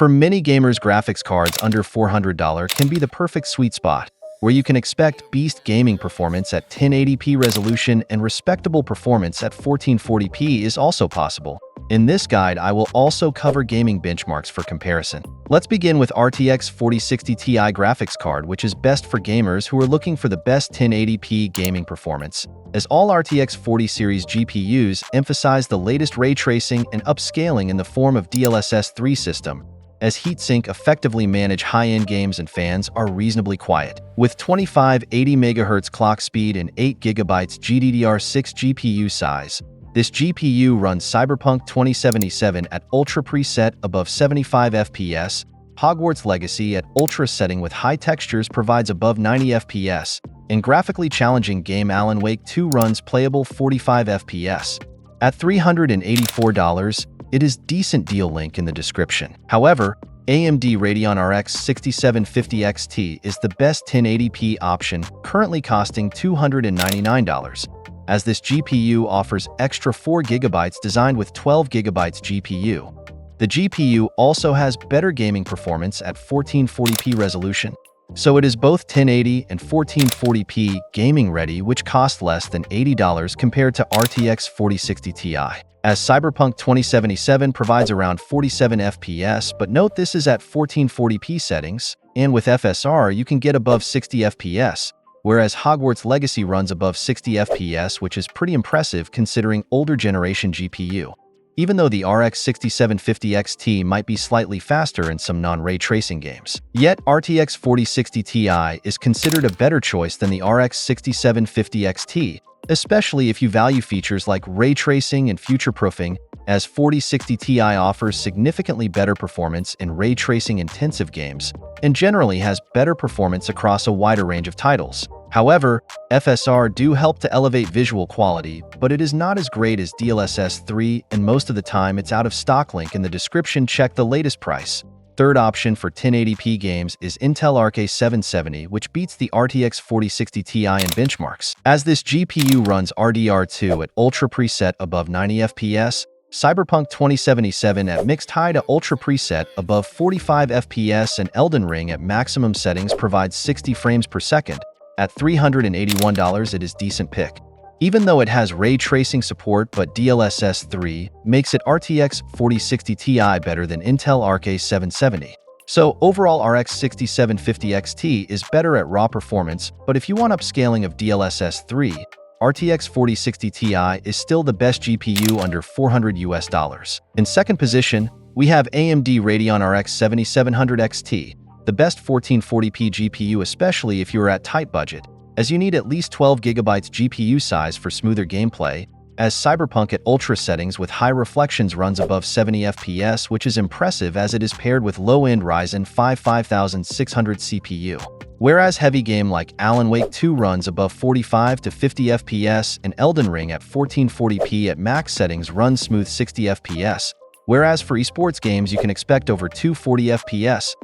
For many gamers, graphics cards under $400 can be the perfect sweet spot, where you can expect beast gaming performance at 1080p resolution and respectable performance at 1440p is also possible. In this guide, I will also cover gaming benchmarks for comparison. Let's begin with RTX 4060 Ti graphics card, which is best for gamers who are looking for the best 1080p gaming performance, as all RTX 40 series GPUs emphasize the latest ray tracing and upscaling in the form of DLSS 3 system, as heatsink effectively manage high-end games and fans are reasonably quiet. With 2580 MHz clock speed and 8GB GDDR6 GPU size, this GPU runs Cyberpunk 2077 at Ultra preset above 75 FPS, Hogwarts Legacy at Ultra setting with high textures provides above 90 FPS, and graphically challenging game Alan Wake 2 runs playable 45 FPS. At $384, it is decent deal, link in the description. However, AMD Radeon RX 6750 XT is the best 1080p option, currently costing $299. As this GPU offers extra 4GB designed with 12GB GPU. The GPU also has better gaming performance at 1440p resolution, so it is both 1080 and 1440p gaming ready, which cost less than $80 compared to RTX 4060 Ti. As Cyberpunk 2077 provides around 47 FPS, but note this is at 1440p settings, and with FSR you can get above 60 FPS, whereas Hogwarts Legacy runs above 60 FPS, which is pretty impressive considering older generation GPU. Even though the RX 6750 XT might be slightly faster in some non-ray tracing games. Yet, RTX 4060 Ti is considered a better choice than the RX 6750 XT, especially if you value features like ray tracing and future-proofing, as 4060 Ti offers significantly better performance in ray tracing intensive games, and generally has better performance across a wider range of titles. However, FSR do help to elevate visual quality, but it is not as great as DLSS 3, and most of the time it's out of stock. Link in the description, check the latest price. Third option for 1080p games is Intel Arc A770, which beats the RTX 4060 Ti in benchmarks. As this GPU runs RDR2 at Ultra preset above 90 FPS, Cyberpunk 2077 at mixed high to Ultra preset above 45 FPS, and Elden Ring at maximum settings provides 60 frames per second. At $381, it is decent pick. Even though it has ray tracing support, but DLSS 3 makes it RTX 4060 Ti better than Intel Arc A770. So overall, RX 6750 XT is better at raw performance, but if you want upscaling of DLSS 3, RTX 4060 Ti is still the best GPU under $400. In second position, we have AMD Radeon RX 7700 XT, the best 1440p GPU, especially if you are at tight budget, as you need at least 12GB GPU size for smoother gameplay, as Cyberpunk at Ultra settings with high reflections runs above 70 FPS, which is impressive as it is paired with low-end Ryzen 5 5600 CPU. Whereas heavy game like Alan Wake 2 runs above 45 to 50 FPS, and Elden Ring at 1440p at max settings runs smooth 60 FPS, whereas for esports games you can expect over 240 FPS.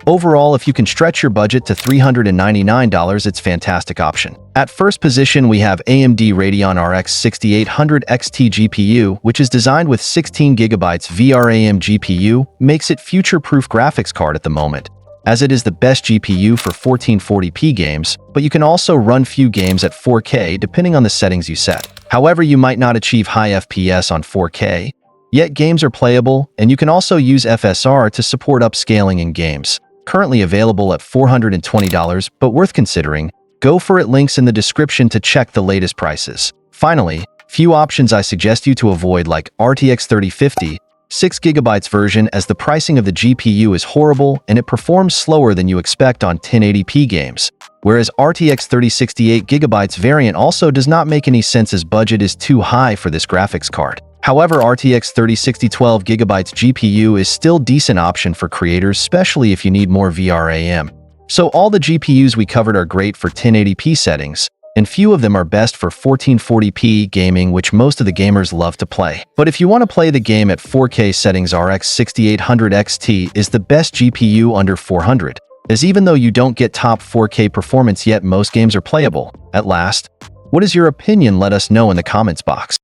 Overall, if you can stretch your budget to $399, it's a fantastic option. At first position, we have AMD Radeon RX 6800 XT GPU, which is designed with 16GB VRAM GPU, makes it future-proof graphics card at the moment, as it is the best GPU for 1440p games, but you can also run few games at 4K depending on the settings you set. However, you might not achieve high FPS on 4K, yet games are playable, and you can also use FSR to support upscaling in games. Currently available at $420, but worth considering. Go for it, links in the description to check the latest prices. Finally, few options I suggest you to avoid, like RTX 3050, 6GB version, as the pricing of the GPU is horrible and it performs slower than you expect on 1080p games. Whereas RTX 3068GB variant also does not make any sense as budget is too high for this graphics card. However, RTX 3060 12GB GPU is still a decent option for creators, especially if you need more VRAM. So all the GPUs we covered are great for 1080p settings, and few of them are best for 1440p gaming, which most of the gamers love to play. But if you want to play the game at 4K settings, RX 6800 XT is the best GPU under $400, as even though you don't get top 4K performance, yet most games are playable. At last, what is your opinion? Let us know in the comments box.